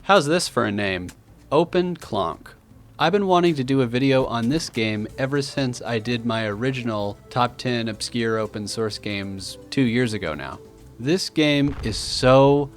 How's this for a name? OpenClonk. I've been wanting to do a video on this game ever since I did my original Top 10 Obscure Open Source Games 2 years ago now. This game is so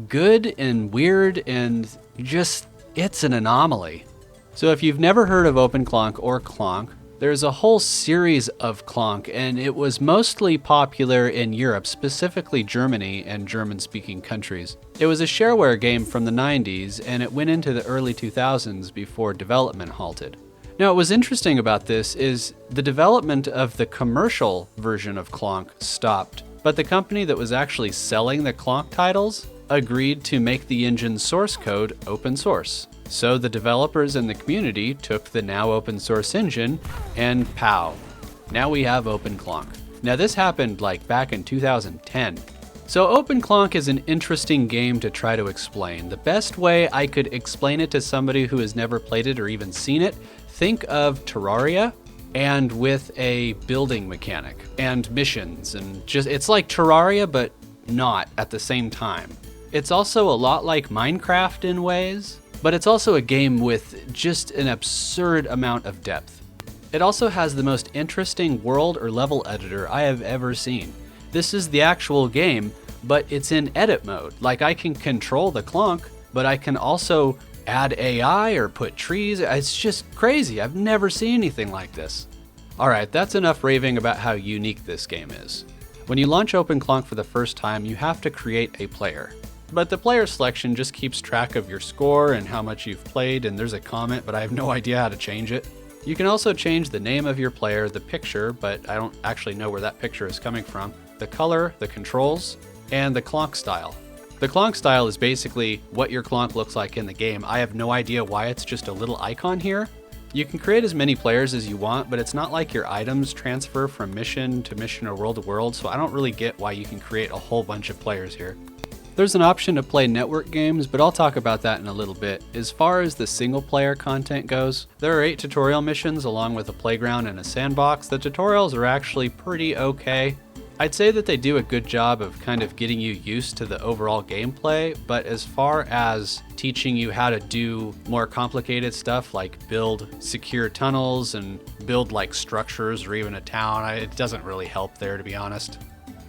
good and weird and just, it's an anomaly. So if you've never heard of OpenClonk or Clonk, there's a whole series of Clonk, and it was mostly popular in Europe, specifically Germany and German-speaking countries. It was a shareware game from the 90s, and it went into the early 2000s before development halted. Now, what was interesting about this is the development of the commercial version of Clonk stopped, but the company that was actually selling the Clonk titles agreed to make the engine's source code open source. So the developers and the community took the now open source engine and pow, now we have OpenClonk. Now this happened like back in 2010. So OpenClonk is an interesting game to try to explain. The best way I could explain it to somebody who has never played it or even seen it, think of Terraria and with a building mechanic and missions, and just, it's like Terraria but not at the same time. It's also a lot like Minecraft in ways, but it's also a game with just an absurd amount of depth. It also has the most interesting world or level editor I have ever seen. This is the actual game, but it's in edit mode. Like, I can control the Clonk, but I can also add AI or put trees. It's just crazy. I've never seen anything like this. Alright, that's enough raving about how unique this game is. When you launch OpenClonk for the first time, you have to create a player. But the player selection just keeps track of your score and how much you've played, and there's a comment, but I have no idea how to change it. You can also change the name of your player, the picture, but I don't actually know where that picture is coming from, the color, the controls, and the Clonk style. The Clonk style is basically what your Clonk looks like in the game. I have no idea why it's just a little icon here. You can create as many players as you want, but it's not like your items transfer from mission to mission or world to world, so I don't really get why you can create a whole bunch of players here. There's an option to play network games, but I'll talk about that in a little bit. As far as the single-player content goes, there are 8 tutorial missions along with a playground and a sandbox. The tutorials are actually pretty okay. I'd say that they do a good job of kind of getting you used to the overall gameplay, but as far as teaching you how to do more complicated stuff like build secure tunnels and build like structures or even a town, it doesn't really help there, to be honest.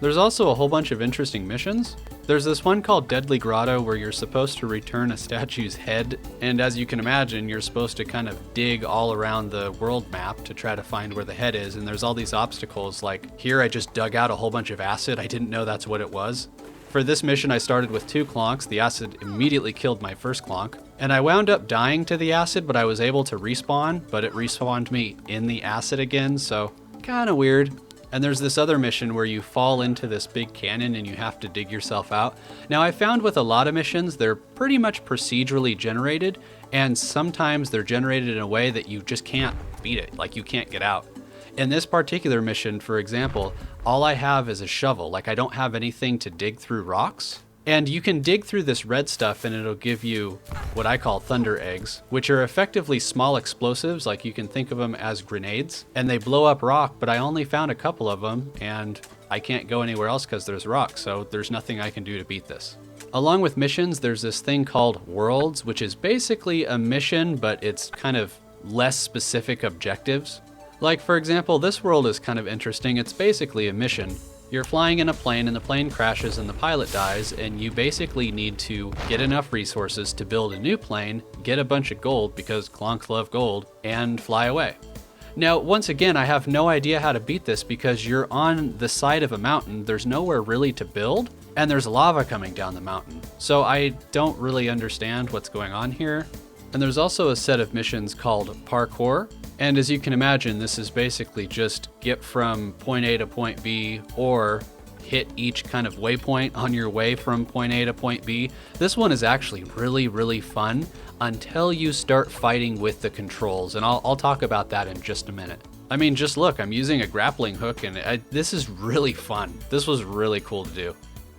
There's also a whole bunch of interesting missions. There's this one called Deadly Grotto where you're supposed to return a statue's head, and as you can imagine, you're supposed to kind of dig all around the world map to try to find where the head is, and there's all these obstacles, like here I just dug out a whole bunch of acid, I didn't know that's what it was. For this mission I started with 2 Clonks, the acid immediately killed my first Clonk, and I wound up dying to the acid, but I was able to respawn, but it respawned me in the acid again, so kinda weird. And there's this other mission where you fall into this big canyon and you have to dig yourself out. Now, I found with a lot of missions, they're pretty much procedurally generated, and sometimes they're generated in a way that you just can't beat it, like you can't get out. In this particular mission, for example, all I have is a shovel, like I don't have anything to dig through rocks. And you can dig through this red stuff and it'll give you what I call thunder eggs, which are effectively small explosives, like you can think of them as grenades, and they blow up rock, but I only found a couple of them and I can't go anywhere else because there's rock, so there's nothing I can do to beat this. Along with missions, there's this thing called worlds, which is basically a mission, but it's kind of less specific objectives. Like, for example, this world is kind of interesting. It's basically a mission. You're flying in a plane and the plane crashes and the pilot dies, and you basically need to get enough resources to build a new plane, get a bunch of gold because Clonks love gold, and fly away. Now, once again, I have no idea how to beat this because you're on the side of a mountain, there's nowhere really to build, and there's lava coming down the mountain. So I don't really understand what's going on here. And there's also a set of missions called parkour. And as you can imagine, this is basically just get from point A to point B or hit each kind of waypoint on your way from point A to point B. This one is actually really, really fun until you start fighting with the controls. And I'll talk about that in just a minute. I mean, just look, I'm using a grappling hook and this is really fun. This was really cool to do.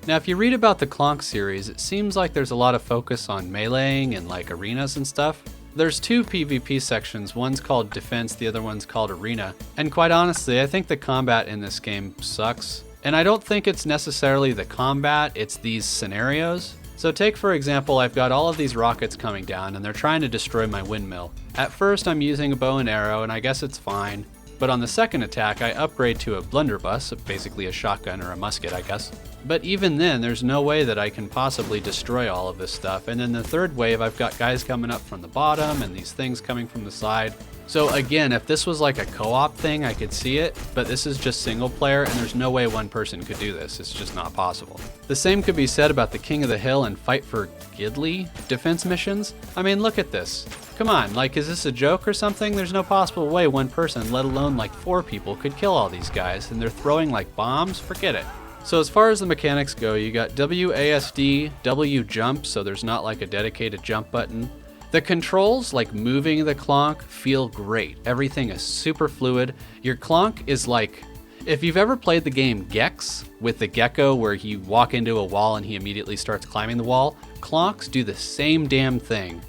Now, if you read about the Clonk series, it seems like there's a lot of focus on meleeing and like arenas and stuff. There's 2 PvP sections, one's called Defense, the other one's called Arena. And quite honestly, I think the combat in this game sucks. And I don't think it's necessarily the combat, it's these scenarios. So take for example, I've got all of these rockets coming down and they're trying to destroy my windmill. At first I'm using a bow and arrow and I guess it's fine, but on the second attack I upgrade to a blunderbuss, basically a shotgun or a musket I guess. But even then there's no way that I can possibly destroy all of this stuff, and then the third wave I've got guys coming up from the bottom and these things coming from the side. So again, if this was like a co-op thing, I could see it, but this is just single player and there's no way one person could do this. It's just not possible. The same could be said about the King of the Hill and Fight for Gidley defense missions. I mean, look at this. Come on, like, is this a joke or something? There's no possible way one person, let alone like 4 people, could kill all these guys, and they're throwing like bombs? Forget it. So as far as the mechanics go, you got WASD, W jump, so there's not like a dedicated jump button. The controls, like moving the clonk, feel great. Everything is super fluid. Your clonk is like, if you've ever played the game Gex with the gecko where you walk into a wall and he immediately starts climbing the wall, clonks do the same damn thing.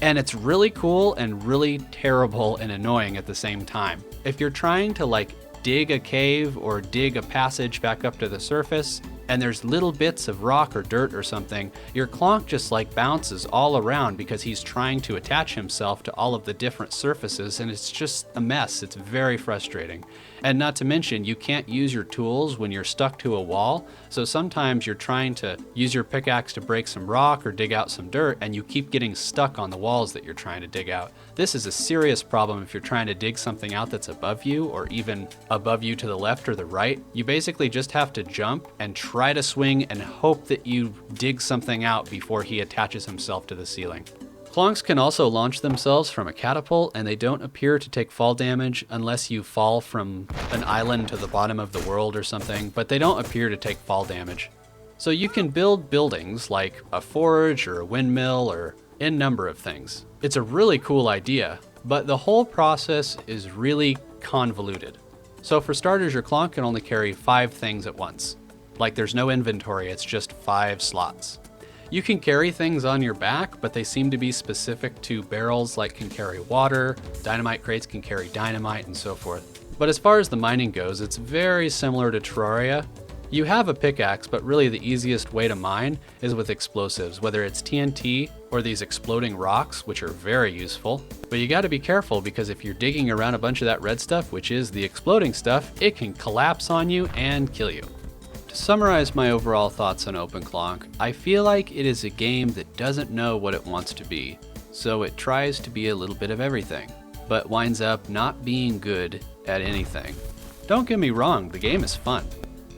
And it's really cool and really terrible and annoying at the same time. If you're trying to like dig a cave or dig a passage back up to the surface, and there's little bits of rock or dirt or something, your clonk just like bounces all around because he's trying to attach himself to all of the different surfaces, and it's just a mess. It's very frustrating. And not to mention, you can't use your tools when you're stuck to a wall, so sometimes you're trying to use your pickaxe to break some rock or dig out some dirt, and you keep getting stuck on the walls that you're trying to dig out. This is a serious problem if you're trying to dig something out that's above you, or even above you to the left or the right. You basically just have to jump and try to swing and hope that you dig something out before he attaches himself to the ceiling. Clonks can also launch themselves from a catapult, and they don't appear to take fall damage unless you fall from an island to the bottom of the world or something, but they don't appear to take fall damage. So you can build buildings like a forge or a windmill or any number of things. It's a really cool idea, but the whole process is really convoluted. So for starters, your clonk can only carry 5 things at once. Like there's no inventory, it's just 5 slots. You can carry things on your back, but they seem to be specific to barrels like can carry water, dynamite crates can carry dynamite, and so forth. But as far as the mining goes, it's very similar to Terraria. You have a pickaxe, but really the easiest way to mine is with explosives, whether it's TNT or these exploding rocks, which are very useful. But you gotta be careful because if you're digging around a bunch of that red stuff, which is the exploding stuff, it can collapse on you and kill you. To summarize my overall thoughts on OpenClonk, I feel like it is a game that doesn't know what it wants to be, so it tries to be a little bit of everything, but winds up not being good at anything. Don't get me wrong, the game is fun.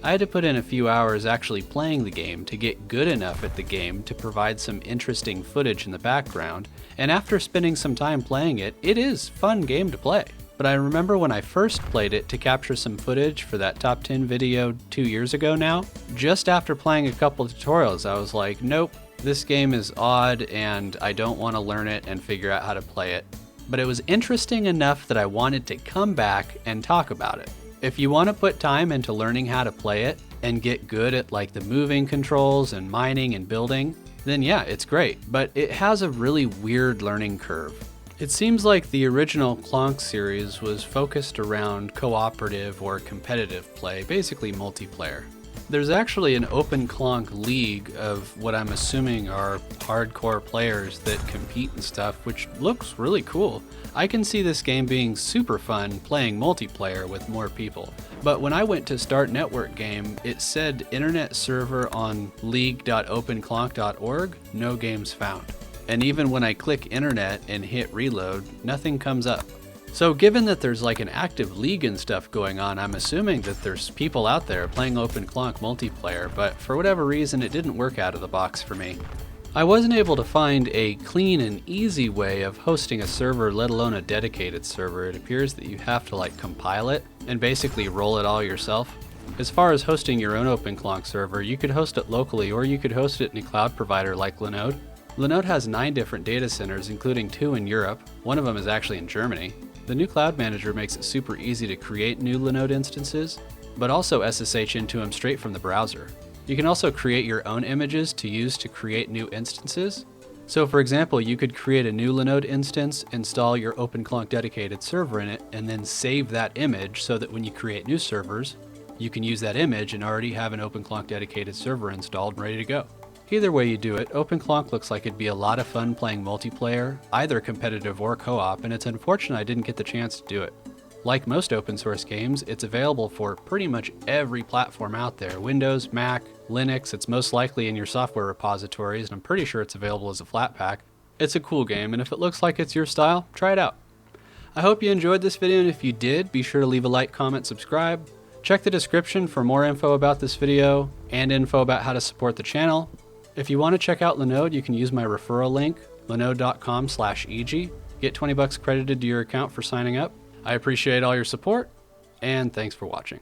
I had to put in a few hours actually playing the game to get good enough at the game to provide some interesting footage in the background, and after spending some time playing it, it is a fun game to play. But I remember when I first played it to capture some footage for that top 10 video 2 years ago now, just after playing a couple tutorials, I was like, nope, this game is odd and I don't want to learn it and figure out how to play it. But it was interesting enough that I wanted to come back and talk about it. If you want to put time into learning how to play it and get good at like the moving controls and mining and building, then yeah, it's great. But it has a really weird learning curve. It seems like the original Clonk series was focused around cooperative or competitive play, basically multiplayer. There's actually an OpenClonk league of what I'm assuming are hardcore players that compete and stuff, which looks really cool. I can see this game being super fun playing multiplayer with more people. But when I went to start network game, it said internet server on league.openclonk.org, no games found. And even when I click internet and hit reload, nothing comes up. So given that there's like an active league and stuff going on, I'm assuming that there's people out there playing OpenClonk multiplayer, but for whatever reason it didn't work out of the box for me. I wasn't able to find a clean and easy way of hosting a server, let alone a dedicated server. It appears that you have to like compile it and basically roll it all yourself. As far as hosting your own OpenClonk server, you could host it locally or you could host it in a cloud provider like Linode. Linode has 9 different data centers, including 2 in Europe. One of them is actually in Germany. The new Cloud Manager makes it super easy to create new Linode instances, but also SSH into them straight from the browser. You can also create your own images to use to create new instances. So for example, you could create a new Linode instance, install your OpenClonk dedicated server in it, and then save that image so that when you create new servers, you can use that image and already have an OpenClonk dedicated server installed and ready to go. Either way you do it, OpenClonk looks like it'd be a lot of fun playing multiplayer, either competitive or co-op, and it's unfortunate I didn't get the chance to do it. Like most open source games, it's available for pretty much every platform out there. Windows, Mac, Linux, it's most likely in your software repositories, and I'm pretty sure it's available as a Flatpak. It's a cool game, and if it looks like it's your style, try it out. I hope you enjoyed this video, and if you did, be sure to leave a like, comment, subscribe. Check the description for more info about this video, and info about how to support the channel. If you want to check out Linode, you can use my referral link, linode.com/EG. Get 20 bucks credited to your account for signing up. I appreciate all your support, and thanks for watching.